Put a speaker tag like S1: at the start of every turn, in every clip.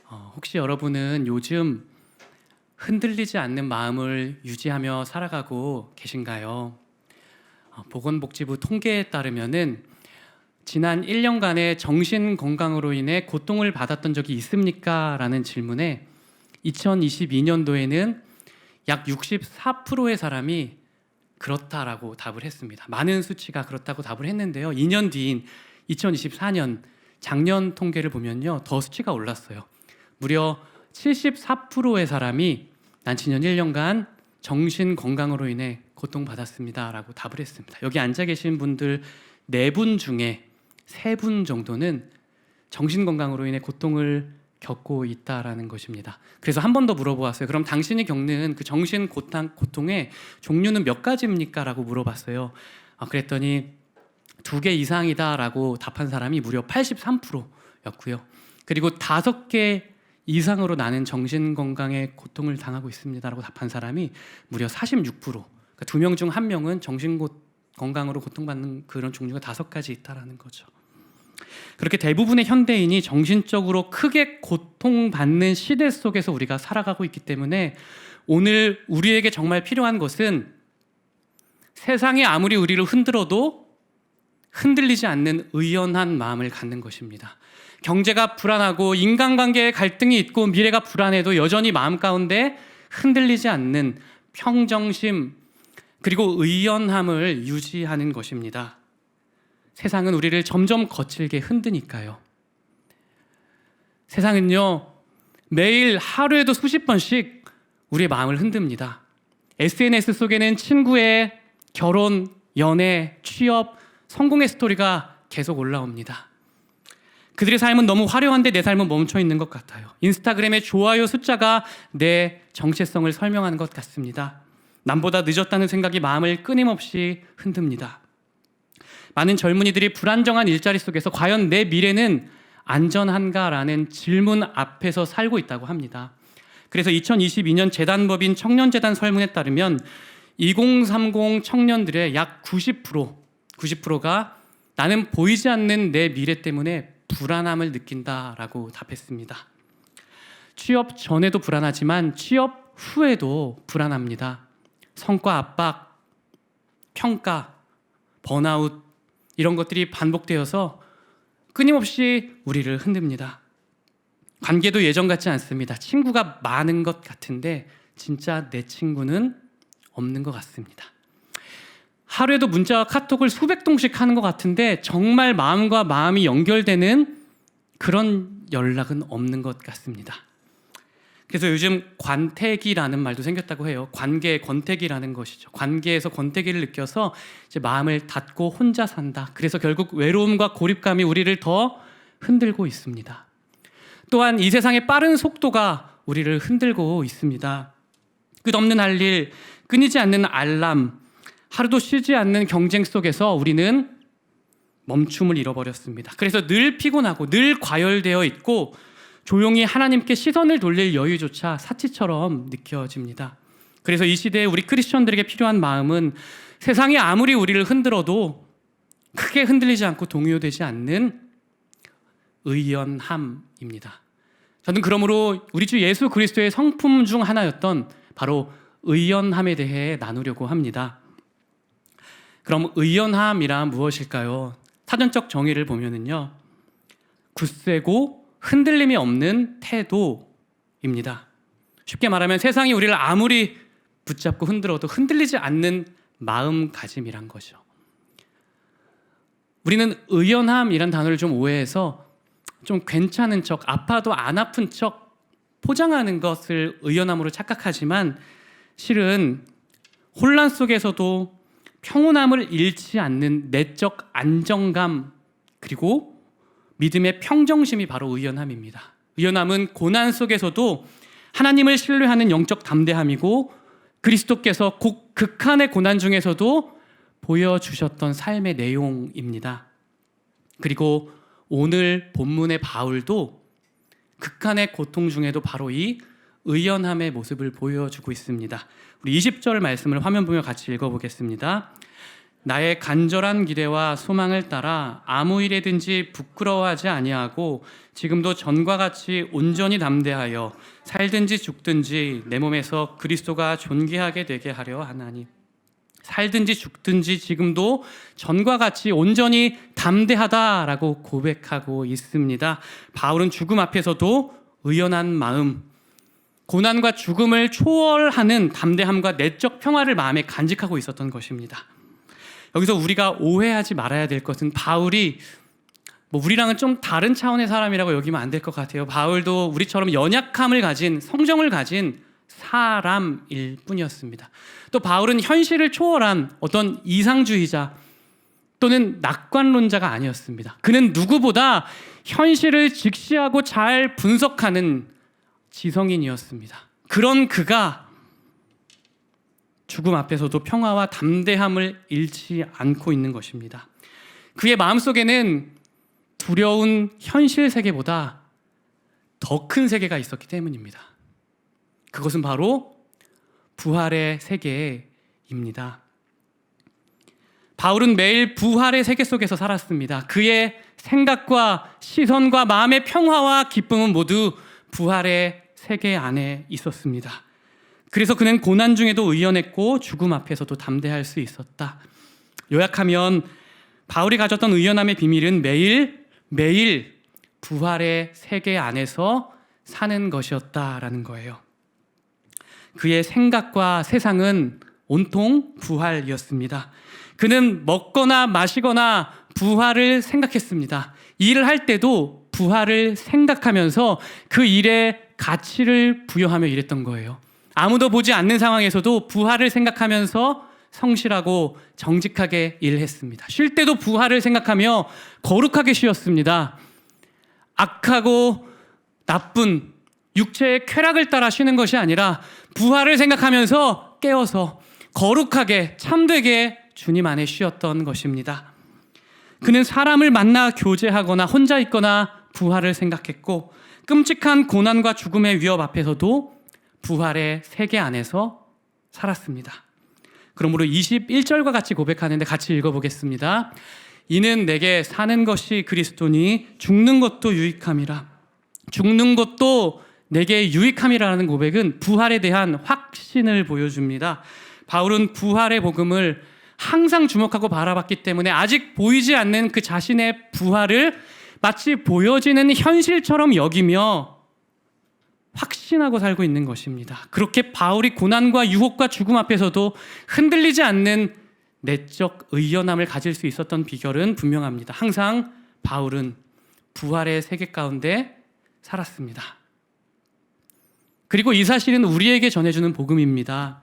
S1: 혹시 여러분은 요즘 흔들리지 않는 마음을 유지하며 살아가고 계신가요? 보건복지부 통계에 따르면은 지난 1년간의 정신 건강으로 인해 고통을 받았던 적이 있습니까? 라는 질문에 2022년도에는 약 64%의 사람이 그렇다라고 답을 했습니다. 많은 수치가 그렇다고 답을 했는데요. 2년 뒤인 2024년 작년 통계를 보면요, 더 수치가 올랐어요. 무려 74%의 사람이 난 지난 1년간 정신 건강으로 인해 고통받았습니다 라고 답을 했습니다. 여기 앉아 계신 분들 4분 중에 3분 정도는 정신 건강으로 인해 고통을 겪고 있다라는 것입니다. 그래서 한 번 더 물어보았어요. 그럼 당신이 겪는 그 정신 고통의 종류는 몇 가지입니까? 라고 물어봤어요. 그랬더니 2개 이상이다 라고 답한 사람이 무려 83%였고요. 그리고 5개 이상으로 나는 정신건강에 고통을 당하고 있습니다 라고 답한 사람이 무려 46%. 그러니까 2명 중 1명은 정신건강으로 고통받는 그런 종류가 5가지 있다는 거죠. 그렇게 대부분의 현대인이 정신적으로 크게 고통받는 시대 속에서 우리가 살아가고 있기 때문에 오늘 우리에게 정말 필요한 것은 세상이 아무리 우리를 흔들어도 흔들리지 않는 의연한 마음을 갖는 것입니다. 경제가 불안하고 인간관계에 갈등이 있고 미래가 불안해도 여전히 마음 가운데 흔들리지 않는 평정심 그리고 의연함을 유지하는 것입니다. 세상은 우리를 점점 거칠게 흔드니까요. 세상은요, 매일 하루에도 수십 번씩 우리의 마음을 흔듭니다. SNS 속에는 친구의 결혼, 연애, 취업, 성공의 스토리가 계속 올라옵니다. 그들의 삶은 너무 화려한데 내 삶은 멈춰 있는 것 같아요. 인스타그램의 좋아요 숫자가 내 정체성을 설명하는 것 같습니다. 남보다 늦었다는 생각이 마음을 끊임없이 흔듭니다. 많은 젊은이들이 불안정한 일자리 속에서 과연 내 미래는 안전한가라는 질문 앞에서 살고 있다고 합니다. 그래서 2022년 재단법인 청년재단 설문에 따르면 2030 청년들의 약 90%가 나는 보이지 않는 내 미래 때문에 불안함을 느낀다라고 답했습니다. 취업 전에도 불안하지만 취업 후에도 불안합니다. 성과 압박, 평가, 번아웃 이런 것들이 반복되어서 끊임없이 우리를 흔듭니다. 관계도 예전 같지 않습니다. 친구가 많은 것 같은데 진짜 내 친구는 없는 것 같습니다. 하루에도 문자와 카톡을 수백 통씩 하는 것 같은데 정말 마음과 마음이 연결되는 그런 연락은 없는 것 같습니다. 그래서 요즘 관태기라는 말도 생겼다고 해요. 관계의 권태기라는 것이죠. 관계에서 권태기를 느껴서 이제 마음을 닫고 혼자 산다. 그래서 결국 외로움과 고립감이 우리를 더 흔들고 있습니다. 또한 이 세상의 빠른 속도가 우리를 흔들고 있습니다. 끝없는 할 일, 끊이지 않는 알람, 하루도 쉬지 않는 경쟁 속에서 우리는 멈춤을 잃어버렸습니다. 그래서 늘 피곤하고 늘 과열되어 있고 조용히 하나님께 시선을 돌릴 여유조차 사치처럼 느껴집니다. 그래서 이 시대에 우리 크리스천들에게 필요한 마음은 세상이 아무리 우리를 흔들어도 크게 흔들리지 않고 동요되지 않는 의연함입니다. 저는 그러므로 우리 주 예수 그리스도의 성품 중 하나였던 바로 의연함에 대해 나누려고 합니다. 그럼 의연함이란 무엇일까요? 사전적 정의를 보면은요, 굳세고 흔들림이 없는 태도입니다. 쉽게 말하면 세상이 우리를 아무리 붙잡고 흔들어도 흔들리지 않는 마음가짐이란 거죠. 우리는 의연함이란 단어를 좀 오해해서 좀 괜찮은 척, 아파도 안 아픈 척 포장하는 것을 의연함으로 착각하지만 실은 혼란 속에서도 평온함을 잃지 않는 내적 안정감 그리고 믿음의 평정심이 바로 의연함입니다. 의연함은 고난 속에서도 하나님을 신뢰하는 영적 담대함이고 그리스도께서 극한의 고난 중에서도 보여주셨던 삶의 내용입니다. 그리고 오늘 본문의 바울도 극한의 고통 중에도 바로 이 의연함의 모습을 보여주고 있습니다. 우리 20절 말씀을 화면 보며 같이 읽어보겠습니다. 나의 간절한 기대와 소망을 따라 아무 일에든지 부끄러워하지 아니하고 지금도 전과 같이 온전히 담대하여 살든지 죽든지 내 몸에서 그리스도가 존귀하게 되게 하려 하나니, 살든지 죽든지 지금도 전과 같이 온전히 담대하다라고 고백하고 있습니다. 바울은 죽음 앞에서도 의연한 마음, 고난과 죽음을 초월하는 담대함과 내적 평화를 마음에 간직하고 있었던 것입니다. 여기서 우리가 오해하지 말아야 될 것은 바울이 우리랑은 좀 다른 차원의 사람이라고 여기면 안 될 것 같아요. 바울도 우리처럼 연약함을 가진, 성정을 가진 사람일 뿐이었습니다. 또 바울은 현실을 초월한 어떤 이상주의자 또는 낙관론자가 아니었습니다. 그는 누구보다 현실을 직시하고 잘 분석하는 지성인이었습니다. 그런 그가 죽음 앞에서도 평화와 담대함을 잃지 않고 있는 것입니다. 그의 마음속에는 두려운 현실 세계보다 더 큰 세계가 있었기 때문입니다. 그것은 바로 부활의 세계입니다. 바울은 매일 부활의 세계 속에서 살았습니다. 그의 생각과 시선과 마음의 평화와 기쁨은 모두 부활의 세계 안에 있었습니다. 그래서 그는 고난 중에도 의연했고 죽음 앞에서도 담대할 수 있었다. 요약하면 바울이 가졌던 의연함의 비밀은 매일 부활의 세계 안에서 사는 것이었다라는 거예요. 그의 생각과 세상은 온통 부활이었습니다. 그는 먹거나 마시거나 부활을 생각했습니다. 일을 할 때도 부활을 생각하면서 그 일에 가치를 부여하며 일했던 거예요. 아무도 보지 않는 상황에서도 부활을 생각하면서 성실하고 정직하게 일했습니다. 쉴 때도 부활을 생각하며 거룩하게 쉬었습니다. 악하고 나쁜 육체의 쾌락을 따라 쉬는 것이 아니라 부활을 생각하면서 깨어서 거룩하게 참되게 주님 안에 쉬었던 것입니다. 그는 사람을 만나 교제하거나 혼자 있거나 부활을 생각했고 끔찍한 고난과 죽음의 위협 앞에서도 부활의 세계 안에서 살았습니다. 그러므로 21절과 같이 고백하는데 같이 읽어보겠습니다. 이는 내게 사는 것이 그리스도니 죽는 것도 유익함이라. 죽는 것도 내게 유익함이라는 고백은 부활에 대한 확신을 보여줍니다. 바울은 부활의 복음을 항상 주목하고 바라봤기 때문에 아직 보이지 않는 그 자신의 부활을 마치 보여지는 현실처럼 여기며 확신하고 살고 있는 것입니다. 그렇게 바울이 고난과 유혹과 죽음 앞에서도 흔들리지 않는 내적 의연함을 가질 수 있었던 비결은 분명합니다. 항상 바울은 부활의 세계 가운데 살았습니다. 그리고 이 사실은 우리에게 전해주는 복음입니다.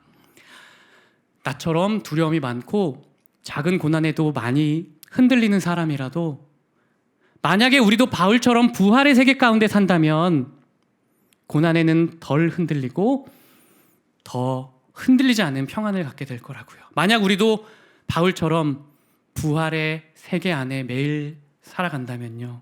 S1: 나처럼 두려움이 많고 작은 고난에도 많이 흔들리는 사람이라도 만약에 우리도 바울처럼 부활의 세계 가운데 산다면 고난에는 덜 흔들리고 더 흔들리지 않는 평안을 갖게 될 거라고요. 만약 우리도 바울처럼 부활의 세계 안에 매일 살아간다면요.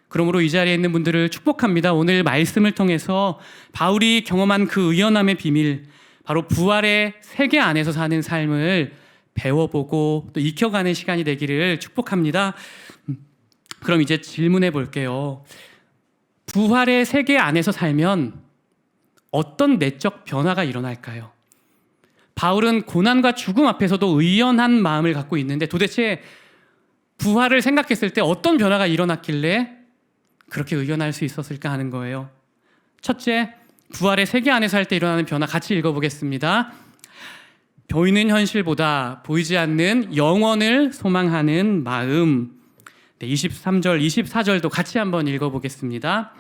S1: 그러므로 이 자리에 있는 분들을 축복합니다. 오늘 말씀을 통해서 바울이 경험한 그 의연함의 비밀, 바로 부활의 세계 안에서 사는 삶을 배워보고 또 익혀가는 시간이 되기를 축복합니다. 그럼 이제 질문해 볼게요. 부활의 세계 안에서 살면 어떤 내적 변화가 일어날까요? 바울은 고난과 죽음 앞에서도 의연한 마음을 갖고 있는데 도대체 부활을 생각했을 때 어떤 변화가 일어났길래 그렇게 의연할 수 있었을까 하는 거예요. 첫째, 부활의 세계 안에서 살 때 일어나는 변화 같이 읽어보겠습니다. 보이는 현실보다 보이지 않는 영원을 소망하는 마음. 23절, 24절도 같이 한번 읽어보겠습니다.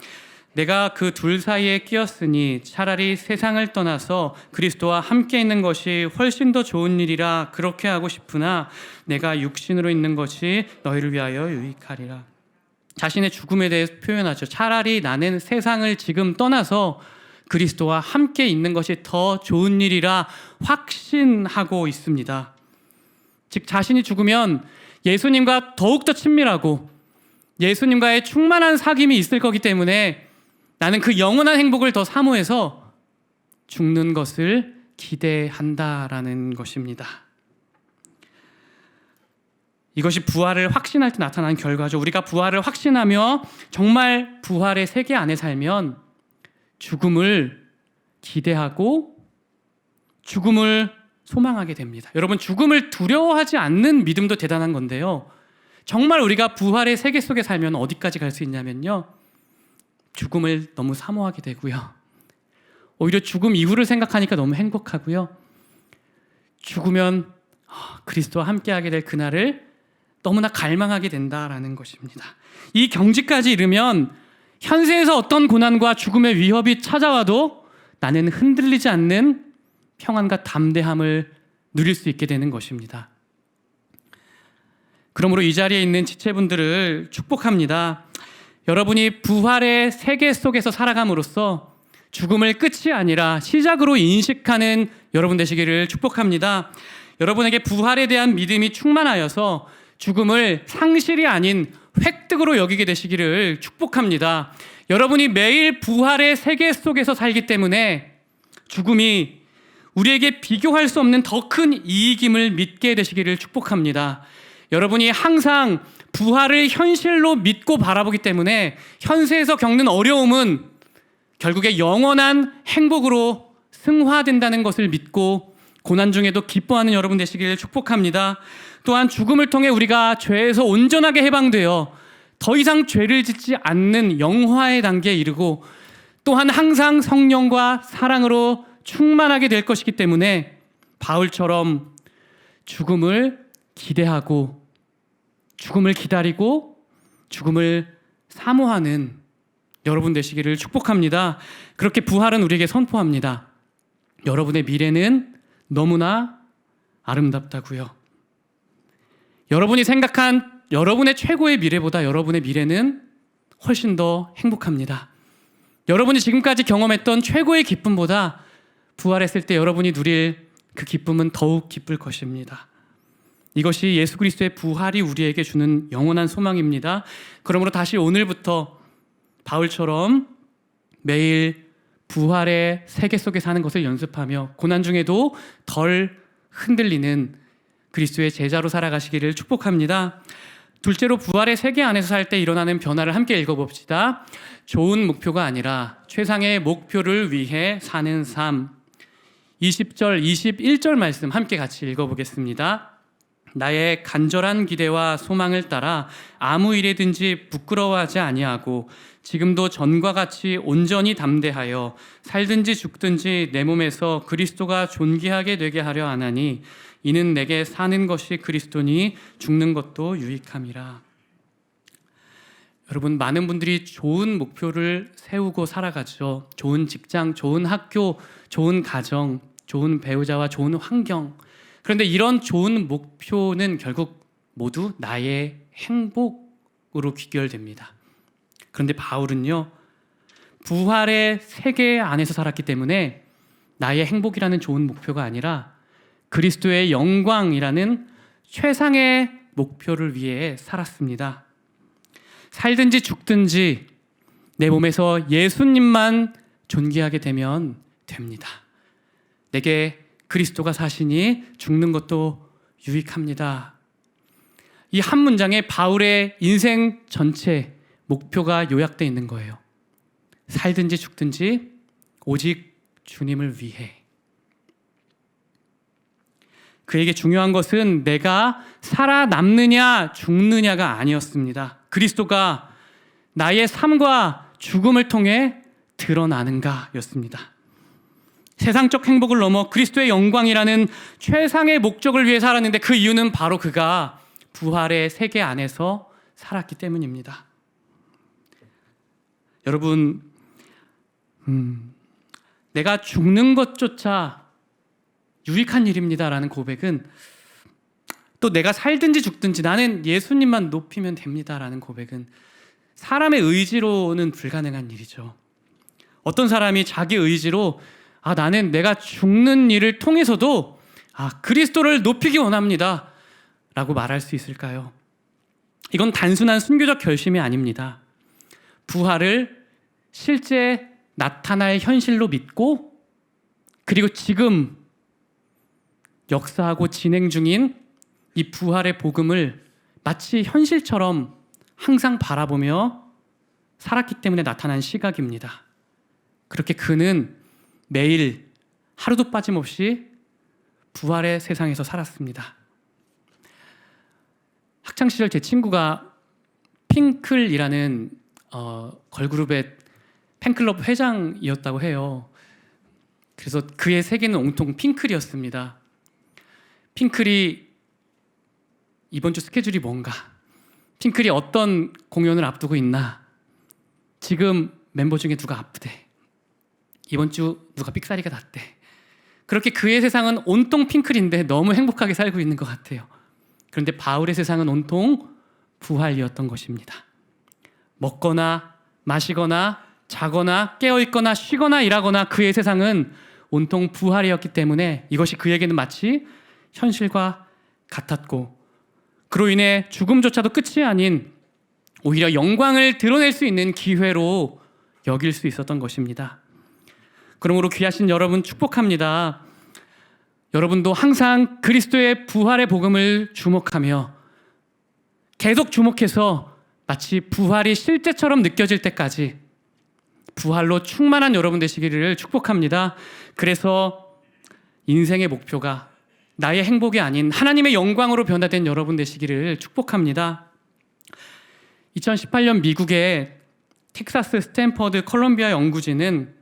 S1: 내가 그 둘 사이에 끼었으니 차라리 세상을 떠나서 그리스도와 함께 있는 것이 훨씬 더 좋은 일이라 그렇게 하고 싶으나 내가 육신으로 있는 것이 너희를 위하여 유익하리라. 자신의 죽음에 대해 표현하죠. 차라리 나는 세상을 지금 떠나서 그리스도와 함께 있는 것이 더 좋은 일이라 확신하고 있습니다. 즉 자신이 죽으면 예수님과 더욱더 친밀하고 예수님과의 충만한 사귐이 있을 거기 때문에 나는 그 영원한 행복을 더 사모해서 죽는 것을 기대한다라는 것입니다. 이것이 부활을 확신할 때 나타나는 결과죠. 우리가 부활을 확신하며 정말 부활의 세계 안에 살면 죽음을 기대하고 죽음을 소망하게 됩니다. 여러분, 죽음을 두려워하지 않는 믿음도 대단한 건데요. 정말 우리가 부활의 세계 속에 살면 어디까지 갈 수 있냐면요. 죽음을 너무 사모하게 되고요. 오히려 죽음 이후를 생각하니까 너무 행복하고요. 죽으면 그리스도와 함께하게 될 그날을 너무나 갈망하게 된다라는 것입니다. 이 경지까지 이르면 현세에서 어떤 고난과 죽음의 위협이 찾아와도 나는 흔들리지 않는 평안과 담대함을 누릴 수 있게 되는 것입니다. 그러므로 이 자리에 있는 지체분들을 축복합니다. 여러분이 부활의 세계 속에서 살아감으로써 죽음을 끝이 아니라 시작으로 인식하는 여러분 되시기를 축복합니다. 여러분에게 부활에 대한 믿음이 충만하여서 죽음을 상실이 아닌 획득으로 여기게 되시기를 축복합니다. 여러분이 매일 부활의 세계 속에서 살기 때문에 죽음이 우리에게 비교할 수 없는 더 큰 이익임을 믿게 되시기를 축복합니다. 여러분이 항상 부활을 현실로 믿고 바라보기 때문에 현세에서 겪는 어려움은 결국에 영원한 행복으로 승화된다는 것을 믿고 고난 중에도 기뻐하는 여러분 되시기를 축복합니다. 또한 죽음을 통해 우리가 죄에서 온전하게 해방되어 더 이상 죄를 짓지 않는 영화의 단계에 이르고 또한 항상 성령과 사랑으로 충만하게 될 것이기 때문에 바울처럼 죽음을 기대하고 죽음을 기다리고 죽음을 사모하는 여러분 되시기를 축복합니다. 그렇게 부활은 우리에게 선포합니다. 여러분의 미래는 너무나 아름답다고요. 여러분이 생각한 여러분의 최고의 미래보다 여러분의 미래는 훨씬 더 행복합니다. 여러분이 지금까지 경험했던 최고의 기쁨보다 부활했을 때 여러분이 누릴 그 기쁨은 더욱 기쁠 것입니다. 이것이 예수 그리스도의 부활이 우리에게 주는 영원한 소망입니다. 그러므로 다시 오늘부터 바울처럼 매일 부활의 세계 속에 사는 것을 연습하며 고난 중에도 덜 흔들리는 그리스도의 제자로 살아가시기를 축복합니다. 둘째로 부활의 세계 안에서 살 때 일어나는 변화를 함께 읽어봅시다. 좋은 목표가 아니라 최상의 목표를 위해 사는 삶. 20절, 21절 말씀 함께 같이 읽어보겠습니다. 나의 간절한 기대와 소망을 따라 아무 일에든지 부끄러워하지 아니하고 지금도 전과 같이 온전히 담대하여 살든지 죽든지 내 몸에서 그리스도가 존귀하게 되게 하려 하나니 이는 내게 사는 것이 그리스도니 죽는 것도 유익함이라. 여러분, 많은 분들이 좋은 목표를 세우고 살아가죠. 좋은 직장, 좋은 학교, 좋은 가정, 좋은 배우자와 좋은 환경. 그런데 이런 좋은 목표는 결국 모두 나의 행복으로 귀결됩니다. 그런데 바울은요, 부활의 세계 안에서 살았기 때문에 나의 행복이라는 좋은 목표가 아니라 그리스도의 영광이라는 최상의 목표를 위해 살았습니다. 살든지 죽든지 내 몸에서 예수님만 존귀하게 되면 됩니다. 내게 그리스도가 사시니 죽는 것도 유익합니다. 이 한 문장에 바울의 인생 전체 목표가 요약되어 있는 거예요. 살든지 죽든지 오직 주님을 위해. 그에게 중요한 것은 내가 살아남느냐 죽느냐가 아니었습니다. 그리스도가 나의 삶과 죽음을 통해 드러나는가였습니다. 세상적 행복을 넘어 그리스도의 영광이라는 최상의 목적을 위해 살았는데 그 이유는 바로 그가 부활의 세계 안에서 살았기 때문입니다. 여러분, 내가 죽는 것조차 유익한 일입니다라는 고백은, 또 내가 살든지 죽든지 나는 예수님만 높이면 됩니다라는 고백은 사람의 의지로는 불가능한 일이죠. 어떤 사람이 자기 의지로 나는 내가 죽는 일을 통해서도 그리스도를 높이기 원합니다 라고 말할 수 있을까요? 이건 단순한 순교적 결심이 아닙니다. 부활을 실제 나타날 현실로 믿고 그리고 지금 역사하고 진행 중인 이 부활의 복음을 마치 현실처럼 항상 바라보며 살았기 때문에 나타난 시각입니다. 그렇게 그는 매일 하루도 빠짐없이 부활의 세상에서 살았습니다. 학창시절 제 친구가 핑클이라는 걸그룹의 팬클럽 회장이었다고 해요. 그래서 그의 세계는 온통 핑클이었습니다. 핑클이 이번 주 스케줄이 뭔가, 핑클이 어떤 공연을 앞두고 있나, 지금 멤버 중에 누가 아프대, 이번 주 누가 삑사리가 났대. 그렇게 그의 세상은 온통 핑클인데 너무 행복하게 살고 있는 것 같아요. 그런데 바울의 세상은 온통 부활이었던 것입니다. 먹거나 마시거나 자거나 깨어있거나 쉬거나 일하거나 그의 세상은 온통 부활이었기 때문에 이것이 그에게는 마치 현실과 같았고, 그로 인해 죽음조차도 끝이 아닌 오히려 영광을 드러낼 수 있는 기회로 여길 수 있었던 것입니다. 그러므로 귀하신 여러분 축복합니다. 여러분도 항상 그리스도의 부활의 복음을 주목하며 계속 주목해서 마치 부활이 실제처럼 느껴질 때까지 부활로 충만한 여러분 되시기를 축복합니다. 그래서 인생의 목표가 나의 행복이 아닌 하나님의 영광으로 변화된 여러분 되시기를 축복합니다. 2018년 미국의 텍사스 스탠퍼드 컬럼비아 연구진은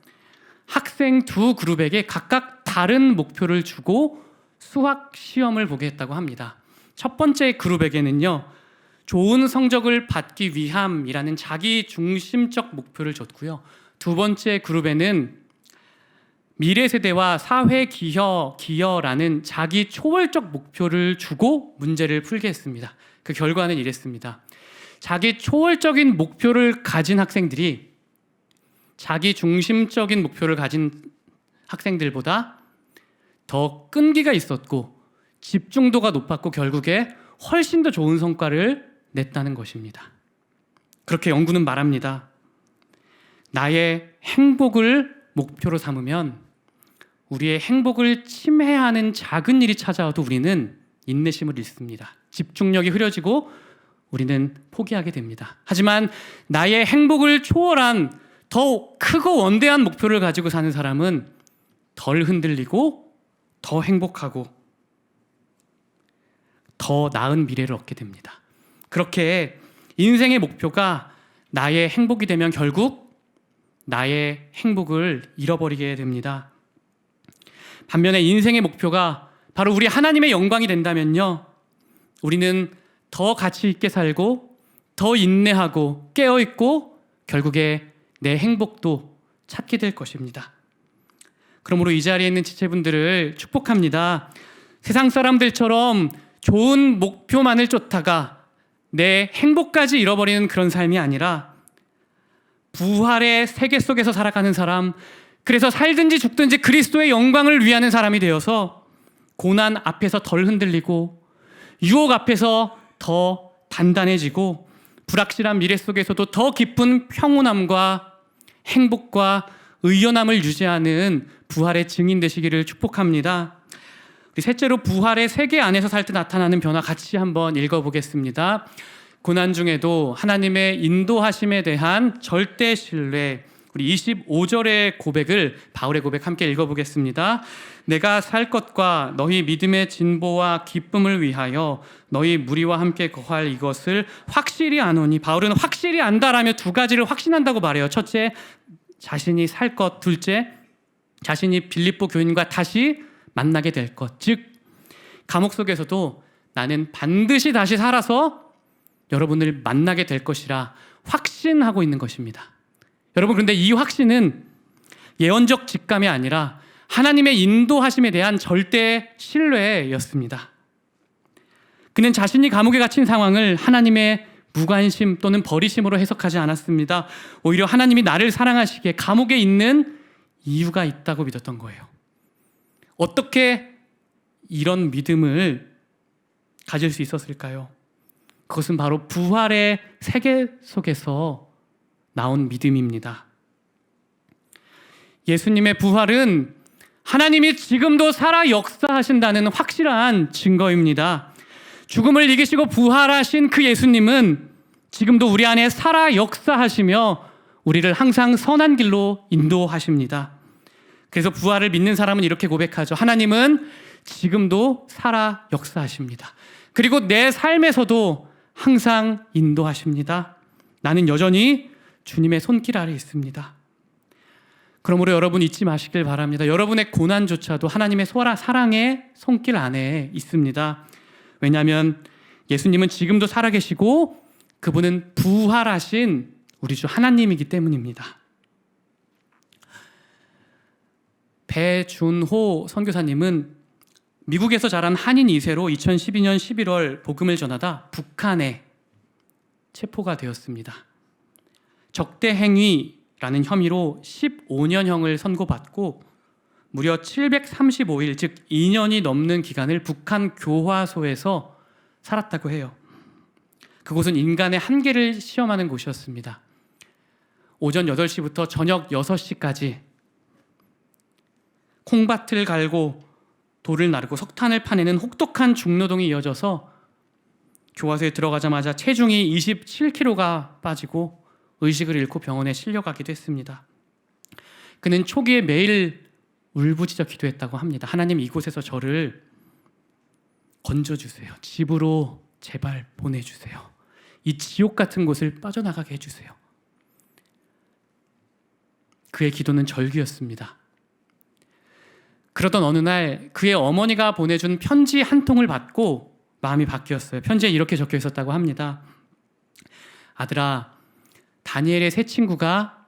S1: 학생 두 그룹에게 각각 다른 목표를 주고 수학 시험을 보게 했다고 합니다. 첫 번째 그룹에게는요, 좋은 성적을 받기 위함이라는 자기 중심적 목표를 줬고요. 두 번째 그룹에는 미래 세대와 사회 기여라는 자기 초월적 목표를 주고 문제를 풀게 했습니다. 그 결과는 이랬습니다. 자기 초월적인 목표를 가진 학생들이 자기 중심적인 목표를 가진 학생들보다 더 끈기가 있었고 집중도가 높았고 결국에 훨씬 더 좋은 성과를 냈다는 것입니다. 그렇게 연구는 말합니다. 나의 행복을 목표로 삼으면 우리의 행복을 침해하는 작은 일이 찾아와도 우리는 인내심을 잃습니다. 집중력이 흐려지고 우리는 포기하게 됩니다. 하지만 나의 행복을 초월한 더 크고 원대한 목표를 가지고 사는 사람은 덜 흔들리고 더 행복하고 더 나은 미래를 얻게 됩니다. 그렇게 인생의 목표가 나의 행복이 되면 결국 나의 행복을 잃어버리게 됩니다. 반면에 인생의 목표가 바로 우리 하나님의 영광이 된다면요, 우리는 더 가치 있게 살고 더 인내하고 깨어있고 결국에 내 행복도 찾게 될 것입니다. 그러므로 이 자리에 있는 지체분들을 축복합니다. 세상 사람들처럼 좋은 목표만을 쫓다가 내 행복까지 잃어버리는 그런 삶이 아니라 부활의 세계 속에서 살아가는 사람, 그래서 살든지 죽든지 그리스도의 영광을 위하는 사람이 되어서 고난 앞에서 덜 흔들리고 유혹 앞에서 더 단단해지고 불확실한 미래 속에서도 더 깊은 평온함과 행복과 의연함을 유지하는 부활의 증인 되시기를 축복합니다. 우리 셋째로 부활의 세계 안에서 살 때 나타나는 변화 같이 한번 읽어보겠습니다. 고난 중에도 하나님의 인도하심에 대한 절대 신뢰, 우리 25절의 고백을, 바울의 고백 함께 읽어보겠습니다. 내가 살 것과 너희 믿음의 진보와 기쁨을 위하여 너희 무리와 함께 거할 이것을 확실히 아노니. 바울은 확실히 안다라며 두 가지를 확신한다고 말해요. 첫째, 자신이 살 것. 둘째, 자신이 빌립보 교인과 다시 만나게 될 것. 즉 감옥 속에서도 나는 반드시 다시 살아서 여러분을 만나게 될 것이라 확신하고 있는 것입니다. 여러분, 그런데 이 확신은 예언적 직감이 아니라 하나님의 인도하심에 대한 절대 신뢰였습니다. 그는 자신이 감옥에 갇힌 상황을 하나님의 무관심 또는 버리심으로 해석하지 않았습니다. 오히려 하나님이 나를 사랑하시기에 감옥에 있는 이유가 있다고 믿었던 거예요. 어떻게 이런 믿음을 가질 수 있었을까요? 그것은 바로 부활의 세계 속에서 나온 믿음입니다. 예수님의 부활은 하나님이 지금도 살아 역사하신다는 확실한 증거입니다. 죽음을 이기시고 부활하신 그 예수님은 지금도 우리 안에 살아 역사하시며 우리를 항상 선한 길로 인도하십니다. 그래서 부활을 믿는 사람은 이렇게 고백하죠. 하나님은 지금도 살아 역사하십니다. 그리고 내 삶에서도 항상 인도하십니다. 나는 여전히 주님의 손길 아래 있습니다. 그러므로 여러분 잊지 마시길 바랍니다. 여러분의 고난조차도 하나님의 사랑의 손길 안에 있습니다. 왜냐하면 예수님은 지금도 살아계시고 그분은 부활하신 우리 주 하나님이기 때문입니다. 배준호 선교사님은 미국에서 자란 한인 2세로 2012년 11월 복음을 전하다 북한에 체포가 되었습니다. 적대행위라는 혐의로 15년형을 선고받고 무려 735일, 즉 2년이 넘는 기간을 북한 교화소에서 살았다고 해요. 그곳은 인간의 한계를 시험하는 곳이었습니다. 오전 8시부터 저녁 6시까지 콩밭을 갈고 돌을 나르고 석탄을 파내는 혹독한 중노동이 이어져서 교화소에 들어가자마자 체중이 27kg가 빠지고 의식을 잃고 병원에 실려가기도 했습니다. 그는 초기에 매일 울부짖어 기도했다고 합니다. 하나님, 이곳에서 저를 건져주세요. 집으로 제발 보내주세요. 이 지옥 같은 곳을 빠져나가게 해주세요. 그의 기도는 절규였습니다. 그러던 어느 날 그의 어머니가 보내준 편지 한 통을 받고 마음이 바뀌었어요. 편지에 이렇게 적혀 있었다고 합니다. 아들아, 다니엘의 세 친구가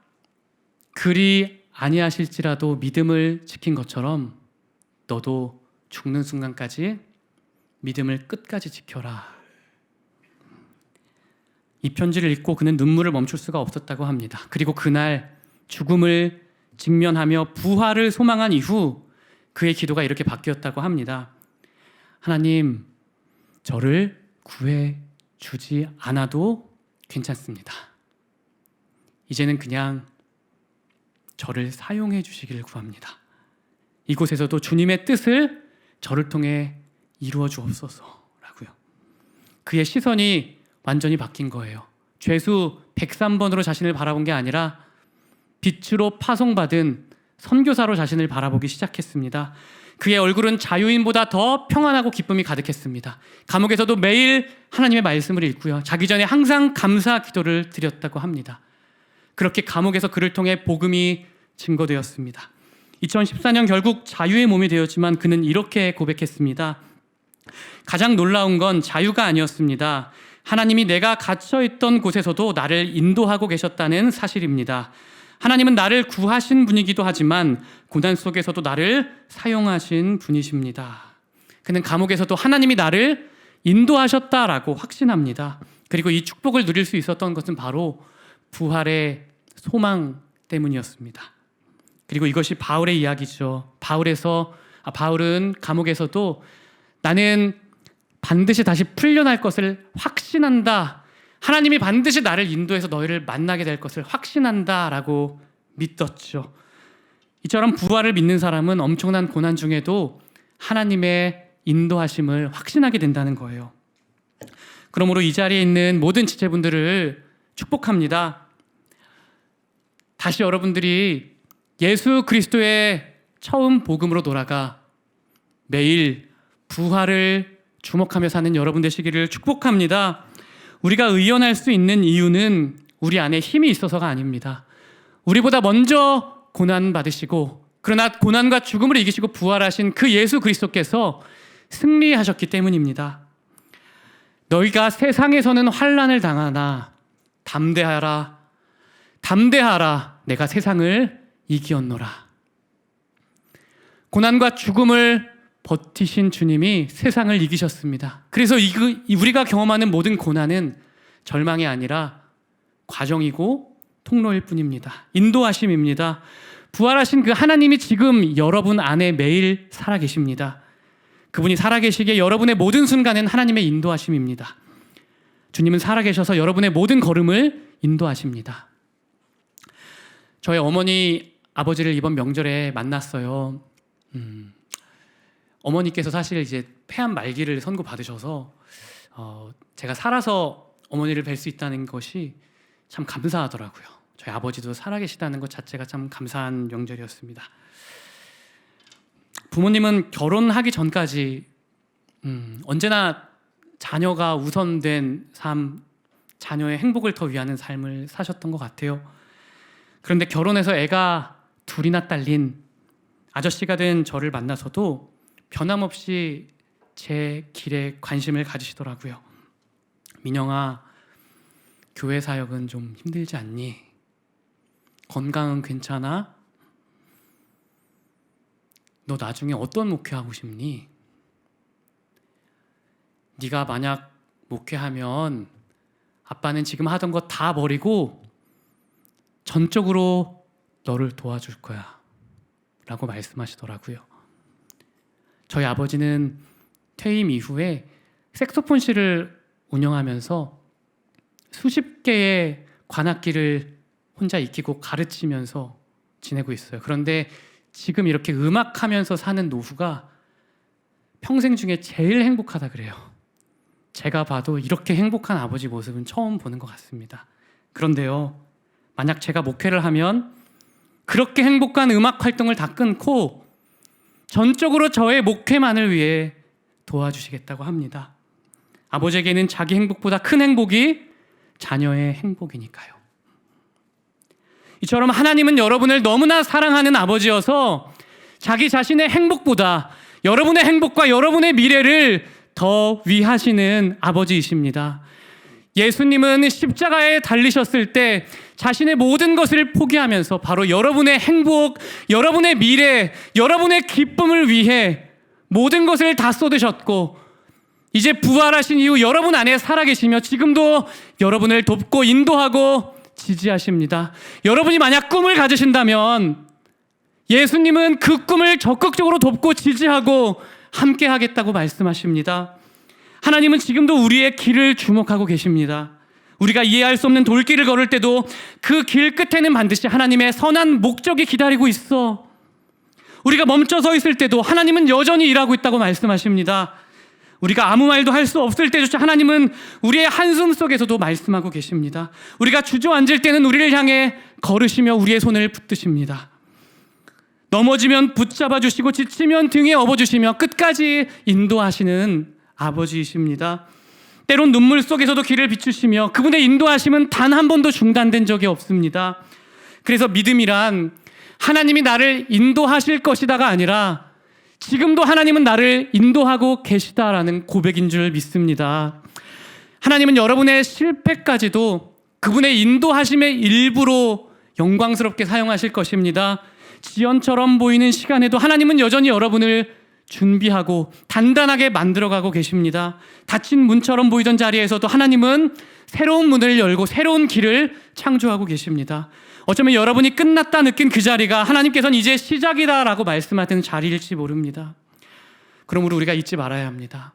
S1: 그리 아니하실지라도 믿음을 지킨 것처럼 너도 죽는 순간까지 믿음을 끝까지 지켜라. 이 편지를 읽고 그는 눈물을 멈출 수가 없었다고 합니다. 그리고 그날 죽음을 직면하며 부활을 소망한 이후 그의 기도가 이렇게 바뀌었다고 합니다. 하나님, 저를 구해주지 않아도 괜찮습니다. 이제는 그냥 저를 사용해 주시기를 구합니다. 이곳에서도 주님의 뜻을 저를 통해 이루어 주옵소서라고요. 그의 시선이 완전히 바뀐 거예요. 죄수 103번으로 자신을 바라본 게 아니라 빛으로 파송받은 선교사로 자신을 바라보기 시작했습니다. 그의 얼굴은 자유인보다 더 평안하고 기쁨이 가득했습니다. 감옥에서도 매일 하나님의 말씀을 읽고요. 자기 전에 항상 감사 기도를 드렸다고 합니다. 그렇게 감옥에서 그를 통해 복음이 증거되었습니다. 2014년 결국 자유의 몸이 되었지만 그는 이렇게 고백했습니다. 가장 놀라운 건 자유가 아니었습니다. 하나님이 내가 갇혀있던 곳에서도 나를 인도하고 계셨다는 사실입니다. 하나님은 나를 구하신 분이기도 하지만 고난 속에서도 나를 사용하신 분이십니다. 그는 감옥에서도 하나님이 나를 인도하셨다라고 확신합니다. 그리고 이 축복을 누릴 수 있었던 것은 바로 부활의 소망 때문이었습니다. 그리고 이것이 바울의 이야기죠. 바울은 감옥에서도 나는 반드시 다시 풀려날 것을 확신한다. 하나님이 반드시 나를 인도해서 너희를 만나게 될 것을 확신한다 라고 믿었죠. 이처럼 부활을 믿는 사람은 엄청난 고난 중에도 하나님의 인도하심을 확신하게 된다는 거예요. 그러므로 이 자리에 있는 모든 지체분들을 축복합니다. 다시 여러분들이 예수 그리스도의 처음 복음으로 돌아가 매일 부활을 주목하며 사는 여러분 되시기를 축복합니다. 우리가 의연할 수 있는 이유는 우리 안에 힘이 있어서가 아닙니다. 우리보다 먼저 고난 받으시고 그러나 고난과 죽음을 이기시고 부활하신 그 예수 그리스도께서 승리하셨기 때문입니다. 너희가 세상에서는 환난을 당하나 담대하라, 담대하라, 내가 세상을 이기었노라. 고난과 죽음을 버티신 주님이 세상을 이기셨습니다. 그래서 우리가 경험하는 모든 고난은 절망이 아니라 과정이고 통로일 뿐입니다. 인도하심입니다. 부활하신 그 하나님이 지금 여러분 안에 매일 살아계십니다. 그분이 살아계시기에 여러분의 모든 순간은 하나님의 인도하심입니다. 주님은 살아계셔서 여러분의 모든 걸음을 인도하십니다. 저의 어머니, 아버지를 이번 명절에 만났어요. 어머니께서 사실 이제 폐암 말기를 선고받으셔서 제가 살아서 어머니를 뵐 수 있다는 것이 참 감사하더라고요. 저희 아버지도 살아계시다는 것 자체가 참 감사한 명절이었습니다. 부모님은 결혼하기 전까지 언제나 자녀가 우선된 삶, 자녀의 행복을 더 위하는 삶을 사셨던 것 같아요. 그런데 결혼해서 애가 둘이나 딸린 아저씨가 된 저를 만나서도 변함없이 제 길에 관심을 가지시더라고요. 민영아, 교회 사역은 좀 힘들지 않니? 건강은 괜찮아? 너 나중에 어떤 목회하고 싶니? 네가 만약 목회하면 아빠는 지금 하던 거 다 버리고 전적으로 너를 도와줄 거야 라고 말씀하시더라고요. 저희 아버지는 퇴임 이후에 색소폰실을 운영하면서 수십 개의 관악기를 혼자 익히고 가르치면서 지내고 있어요. 그런데 지금 이렇게 음악하면서 사는 노후가 평생 중에 제일 행복하다 그래요. 제가 봐도 이렇게 행복한 아버지 모습은 처음 보는 것 같습니다. 그런데요, 만약 제가 목회를 하면 그렇게 행복한 음악 활동을 다 끊고 전적으로 저의 목회만을 위해 도와주시겠다고 합니다. 아버지에게는 자기 행복보다 큰 행복이 자녀의 행복이니까요. 이처럼 하나님은 여러분을 너무나 사랑하는 아버지여서 자기 자신의 행복보다 여러분의 행복과 여러분의 미래를 더 위하시는 아버지이십니다. 예수님은 십자가에 달리셨을 때 자신의 모든 것을 포기하면서 바로 여러분의 행복, 여러분의 미래, 여러분의 기쁨을 위해 모든 것을 다 쏟으셨고, 이제 부활하신 이후 여러분 안에 살아계시며 지금도 여러분을 돕고 인도하고 지지하십니다. 여러분이 만약 꿈을 가지신다면 예수님은 그 꿈을 적극적으로 돕고 지지하고 함께 하겠다고 말씀하십니다. 하나님은 지금도 우리의 길을 주목하고 계십니다. 우리가 이해할 수 없는 돌길을 걸을 때도 그 길 끝에는 반드시 하나님의 선한 목적이 기다리고 있어. 우리가 멈춰 서 있을 때도 하나님은 여전히 일하고 있다고 말씀하십니다. 우리가 아무 말도 할 수 없을 때조차 하나님은 우리의 한숨 속에서도 말씀하고 계십니다. 우리가 주저앉을 때는 우리를 향해 걸으시며 우리의 손을 붙드십니다. 넘어지면 붙잡아 주시고 지치면 등에 업어주시며 끝까지 인도하시는 아버지이십니다. 때론 눈물 속에서도 길을 비추시며 그분의 인도하심은 단 한 번도 중단된 적이 없습니다. 그래서 믿음이란 하나님이 나를 인도하실 것이다가 아니라 지금도 하나님은 나를 인도하고 계시다라는 고백인 줄 믿습니다. 하나님은 여러분의 실패까지도 그분의 인도하심의 일부로 영광스럽게 사용하실 것입니다. 지연처럼 보이는 시간에도 하나님은 여전히 여러분을 준비하고 단단하게 만들어가고 계십니다. 닫힌 문처럼 보이던 자리에서도 하나님은 새로운 문을 열고 새로운 길을 창조하고 계십니다. 어쩌면 여러분이 끝났다 느낀 그 자리가 하나님께서는 이제 시작이다라고 말씀하는 자리일지 모릅니다. 그러므로 우리가 잊지 말아야 합니다.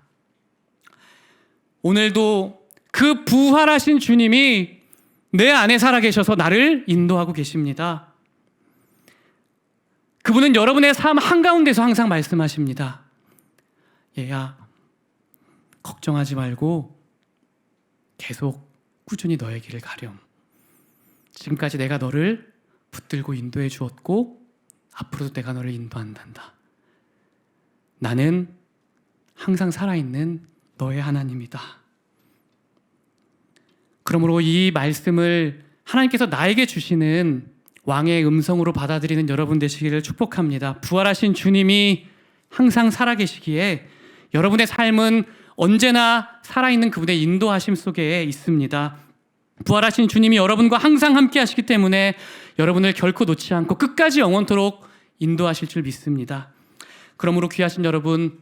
S1: 오늘도 그 부활하신 주님이 내 안에 살아계셔서 나를 인도하고 계십니다. 그분은 여러분의 삶 한가운데서 항상 말씀하십니다. 얘야, 걱정하지 말고 계속 꾸준히 너의 길을 가렴. 지금까지 내가 너를 붙들고 인도해 주었고 앞으로도 내가 너를 인도한단다. 나는 항상 살아있는 너의 하나님이다. 그러므로 이 말씀을 하나님께서 나에게 주시는 왕의 음성으로 받아들이는 여러분 되시기를 축복합니다. 부활하신 주님이 항상 살아계시기에 여러분의 삶은 언제나 살아있는 그분의 인도하심 속에 있습니다. 부활하신 주님이 여러분과 항상 함께 하시기 때문에 여러분을 결코 놓지 않고 끝까지 영원토록 인도하실 줄 믿습니다. 그러므로 귀하신 여러분,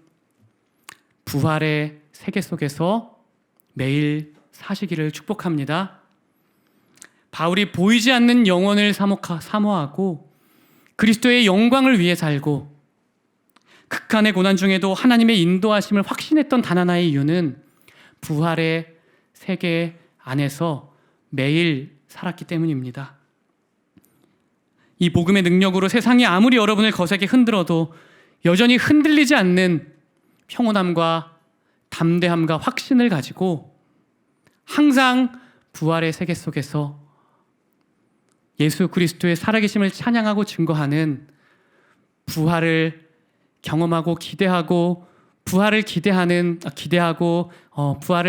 S1: 부활의 세계 속에서 매일 사시기를 축복합니다. 바울이 보이지 않는 영혼을 사모하고 그리스도의 영광을 위해 살고 극한의 고난 중에도 하나님의 인도하심을 확신했던 단 하나의 이유는 부활의 세계 안에서 매일 살았기 때문입니다. 이 복음의 능력으로 세상이 아무리 여러분을 거세게 흔들어도 여전히 흔들리지 않는 평온함과 담대함과 확신을 가지고 항상 부활의 세계 속에서 예수 그리스도의 살아계심을 찬양하고 증거하는 부활을 경험하고 기대하고 부활을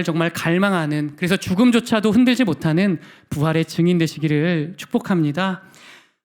S1: 정말 갈망하는, 그래서 죽음조차도 흔들지 못하는 부활의 증인 되시기를 축복합니다.